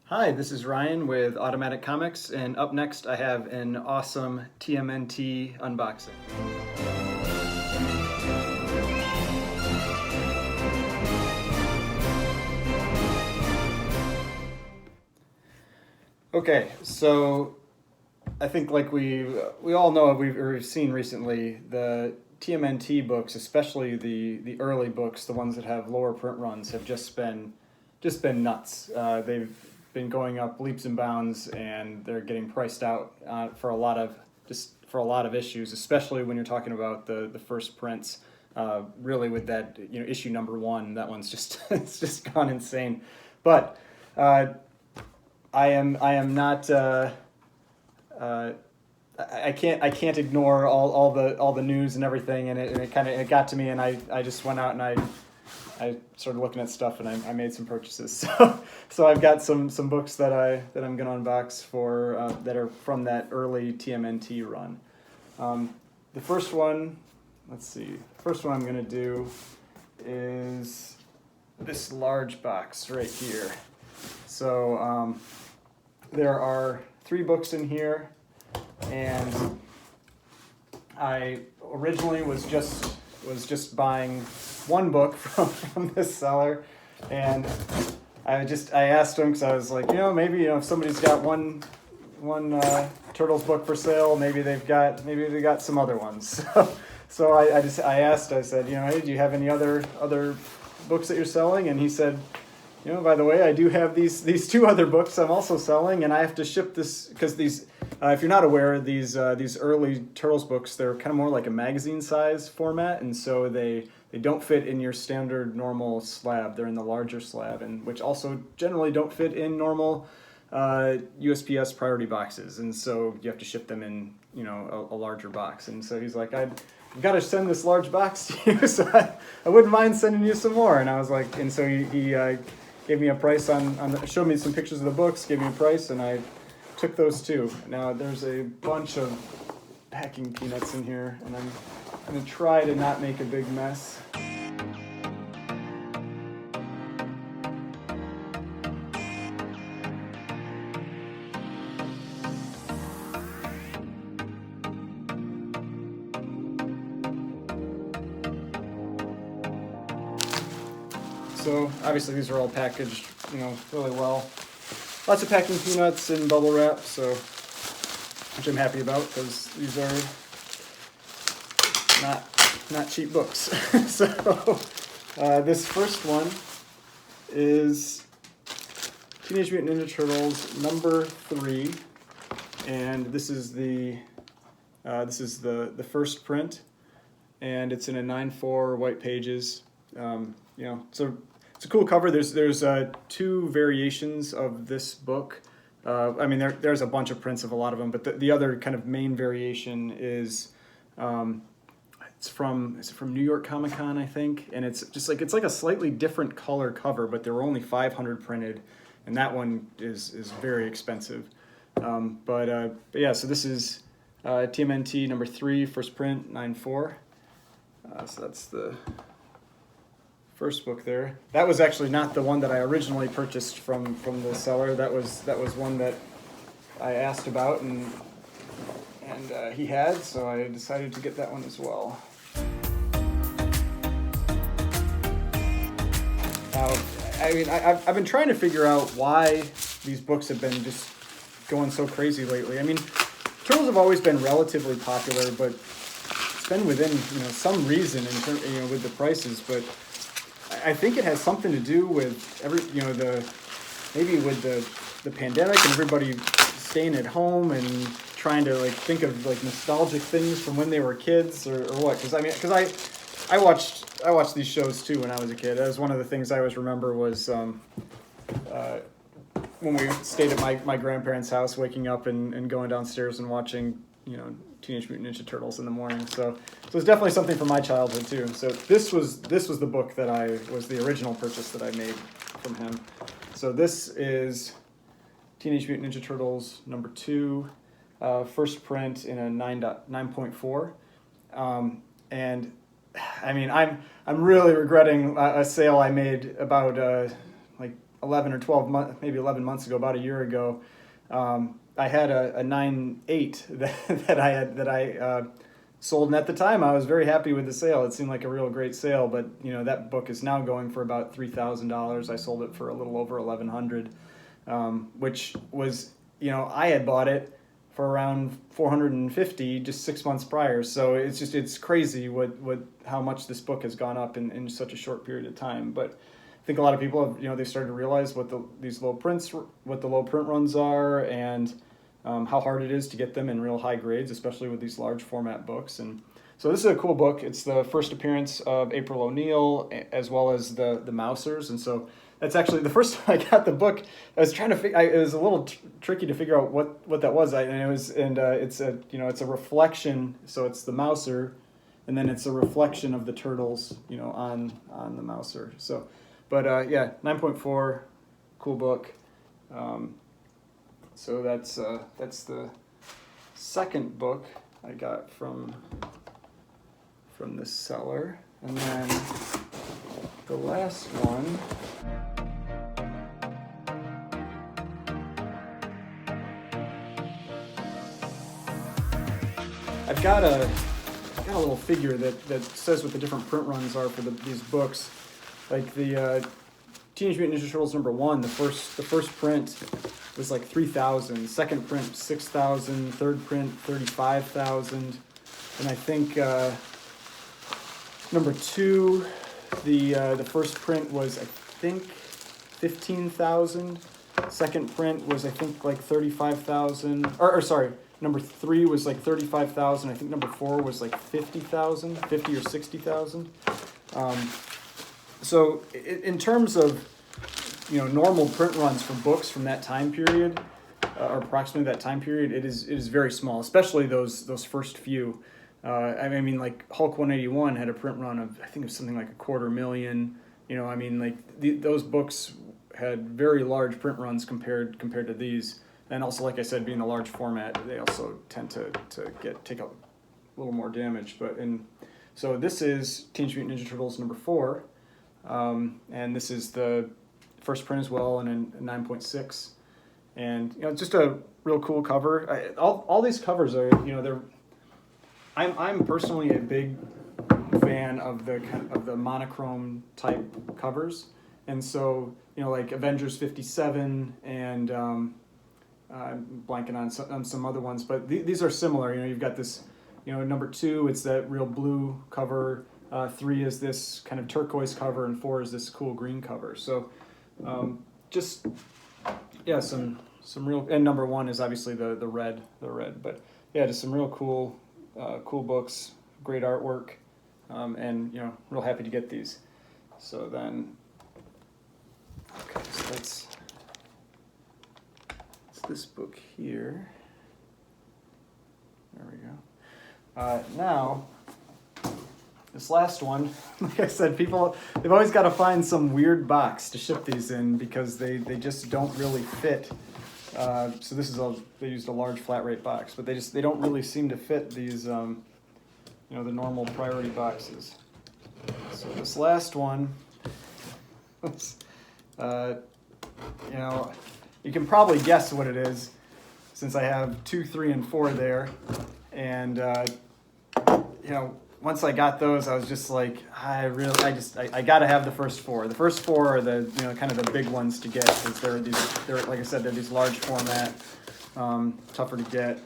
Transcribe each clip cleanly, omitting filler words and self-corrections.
Hi, this is Ryan with Automatic Comics, and up next I have an awesome TMNT unboxing. Okay, so I think like we all know, we've seen recently, the TMNT books, especially the early books, the ones that have lower print runs, have just been nuts. They've been going up leaps and bounds, and they're getting priced out for a lot of issues, especially when you're talking about the first prints. Really, with that, issue number one, that one's just it's just gone insane. But I am not. I can't ignore all the news and everything, and it got to me, and I just went out and I started looking at stuff, and I made some purchases. So I've got some books that I'm gonna unbox for that are from that early TMNT run. The first one, let's see. The first one I'm gonna do is this large box right here. So there are 3 books in here, and I originally was just buying one book from this seller, and I asked him, because I was like, maybe if somebody's got one Turtles book for sale, maybe they got some other ones. So I asked, I said, hey, do you have any other books that you're selling? And he said, by the way, I do have these 2 other books I'm also selling, and I have to ship this because these. If you're not aware, these early Turtles books, they're kind of more like a magazine size format, and so they don't fit in your standard normal slab. They're in the larger slab, and which also generally don't fit in normal USPS priority boxes, and so you have to ship them in a larger box. And so he's like, I've got to send this large box to you, so I wouldn't mind sending you some more. And I was like, and so he gave me a price showed me some pictures of the books, gave me a price, and I took those 2. Now there's a bunch of packing peanuts in here, and I'm going to try to not make a big mess. So obviously these are all packaged, really well. Lots of packing peanuts and bubble wrap, which I'm happy about, because these are not cheap books. So this first one is Teenage Mutant Ninja Turtles number 3, and this is the first print, and it's in a 9/4 white pages. So it's a cool cover. There's 2 variations of this book. There's a bunch of prints of a lot of them, but the other kind of main variation is is it from New York Comic Con, I think, and it's like a slightly different color cover, but there were only 500 printed, and that one is very expensive. But yeah, so this is TMNT number 3, first print, 9/4. So that's the first book there. That was actually not the one that I originally purchased from the seller. That was one that I asked about, and he had, so I decided to get that one as well. Now, I've been trying to figure out why these books have been just going so crazy lately. Turtles have always been relatively popular, but it's been within some reason with the prices, but I think it has something to do with maybe with the pandemic and everybody staying at home and trying to think of nostalgic things from when they were kids, or what? Because I watched these shows too when I was a kid. That was one of the things I always remember was when we stayed at my grandparents' house, waking up and going downstairs and watching Teenage Mutant Ninja Turtles in the morning. So it's definitely something from my childhood too. So this was the book that was the original purchase that I made from him. So this is Teenage Mutant Ninja Turtles number 2, first print in a 9.4. And I'm really regretting a sale I made about 11 or 12 months, maybe 11 months ago, about a year ago, I had a 9.8 that I sold, and at the time I was very happy with the sale. It seemed like a real great sale, but that book is now going for about $3,000. I sold it for a little over $1,100, which was, I had bought it for around $450 just 6 months prior. So it's crazy how much this book has gone up in such a short period of time. But I think a lot of people have, they started to realize what the low print runs are, and how hard it is to get them in real high grades, especially with these large format books. And so this is a cool book. It's the first appearance of April O'Neil, as well as the Mousers. And so that's actually the first time I got the book. I was trying to it was a little tricky to figure out what that was. It's a reflection. So it's the Mouser, and then it's a reflection of the turtles, on the Mouser. So, but 9.4, cool book. So that's the second book I got from the seller, and then the last one. I've got a little figure that says what the different print runs are for these books, like the Teenage Mutant Ninja Turtles #1. The first print was like 3,000. Second print 6,000. Third print 35,000. And I think #2, the first print was I think 15,000. Second print was I think like 35,000. Or sorry, #3 was like 35,000. I think #4 was like 50,000, 50 or 60,000. So in terms of normal print runs for books from that time period, or approximately that time period, it is very small, especially those first few. I mean, like Hulk 181 had a print run of, I think it was something like 250,000. Those books had very large print runs compared to these, and also, like I said, being a large format, they also tend to take a little more damage. So this is Teenage Mutant Ninja Turtles #4, and this is the first print as well, and a 9.6, and just a real cool cover. All these covers are, they're. I'm personally a big fan of the monochrome type covers, and so like Avengers 57 and I'm blanking on some other ones, but these are similar. You've got this, #2, it's that real blue cover. 3 is this kind of turquoise cover, and 4 is this cool green cover. So some real, and #1 is obviously the red, but yeah, just some real cool books, great artwork, and real happy to get these. So then, okay, so that's this book here. There we go. Now, this last one, like I said, they've always got to find some weird box to ship these in, because they just don't really fit. So this is they used a large flat rate box, but they don't really seem to fit these, the normal priority boxes. So this last one, you can probably guess what it is, since I have 2, 3, and 4 there, and once I got those, I was just like, I got to have the first 4. The first 4 are the kind of the big ones to get, because they're like I said, they're these large format, tougher to get,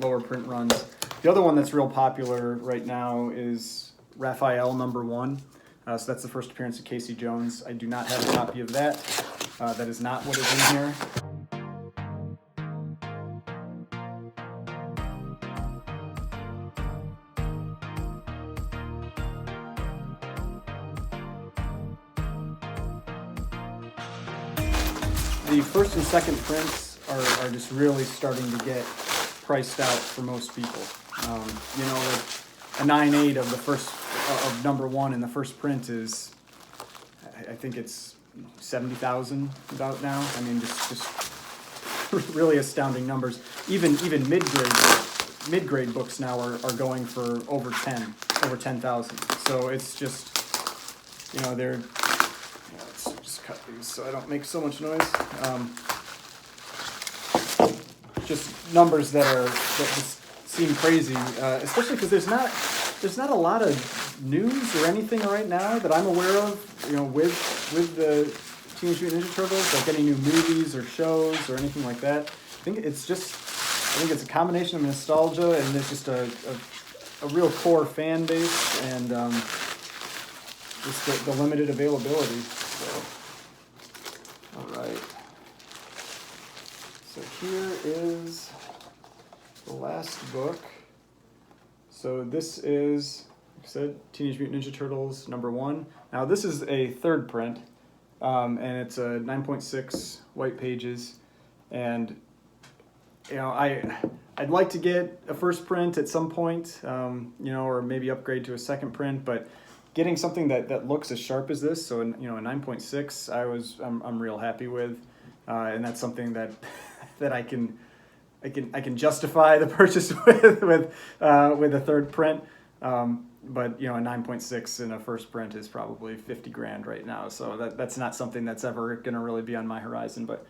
lower print runs. The other one that's real popular right now is Raphael #1. So that's the first appearance of Casey Jones. I do not have a copy of that. That is not what is in here. The first and second prints are just really starting to get priced out for most people. Like a 9.8 of the first of #1 in the first print is, I think it's 70,000 about now. I mean, just really astounding numbers. Even mid-grade books now are going for over 10,000. So it's just, it's just just cut these so I don't make so much noise. Just numbers that just seem crazy, especially because there's not a lot of news or anything right now that I'm aware of, you know, with the Teenage Mutant Ninja Turtles, like any new movies or shows or anything like that. I think it's a combination of nostalgia and there's just a real core fan base and just the limited availability. So, all right. So here is the last book. So this is, like I said, Teenage Mutant Ninja Turtles #1. Now this is a third print, and it's a 9.6 white pages, and you know I'd like to get a first print at some point, you know, or maybe upgrade to a second print, but getting something that looks as sharp as this, so you know a 9.6, I'm real happy with, and that's something that I can justify the purchase with a third print. But you know, a 9.6 in a first print is probably 50 grand right now, so that's not something that's ever going to really be on my horizon. But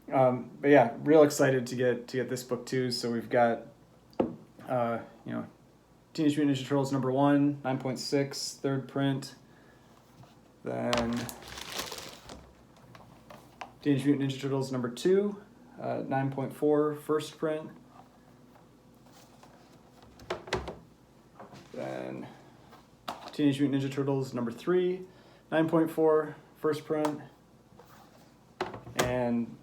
yeah, real excited to get this book too. So we've got you know, Teenage Mutant Ninja Turtles #1, 9.6, third print. Then Teenage Mutant Ninja Turtles #2, 9.4, first print. Then Teenage Mutant Ninja Turtles #3, 9.4, first print. And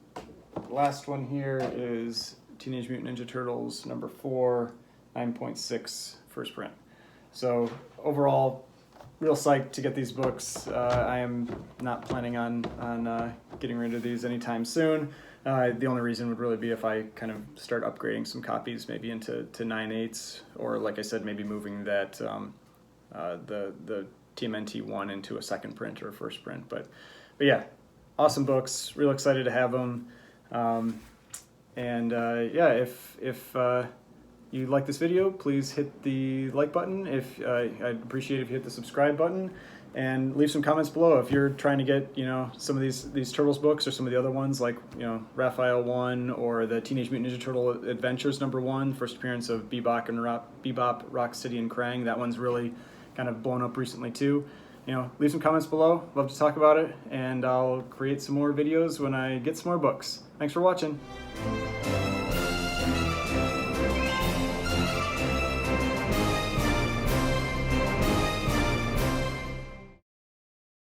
the last one here is Teenage Mutant Ninja Turtles #4, 9.6, first print. So overall, real psyched to get these books. I am not planning on getting rid of these anytime soon. The only reason would really be if I kind of start upgrading some copies, maybe into 9/8, or like I said, maybe moving that the TMNT one into a second print or a first print. But yeah, awesome books. Real excited to have them. Yeah, if you like this video, please hit the like button. I'd appreciate if you hit the subscribe button, and leave some comments below if you're trying to get, you know, some of these Turtles books or some of the other ones, like, you know, Raphael 1 or the Teenage Mutant Ninja Turtle Adventures #1, first appearance of Bebop, Rocksteady, and Krang. That one's really kind of blown up recently too. You know, leave some comments below. Love to talk about it, and I'll create some more videos when I get some more books. Thanks for watching.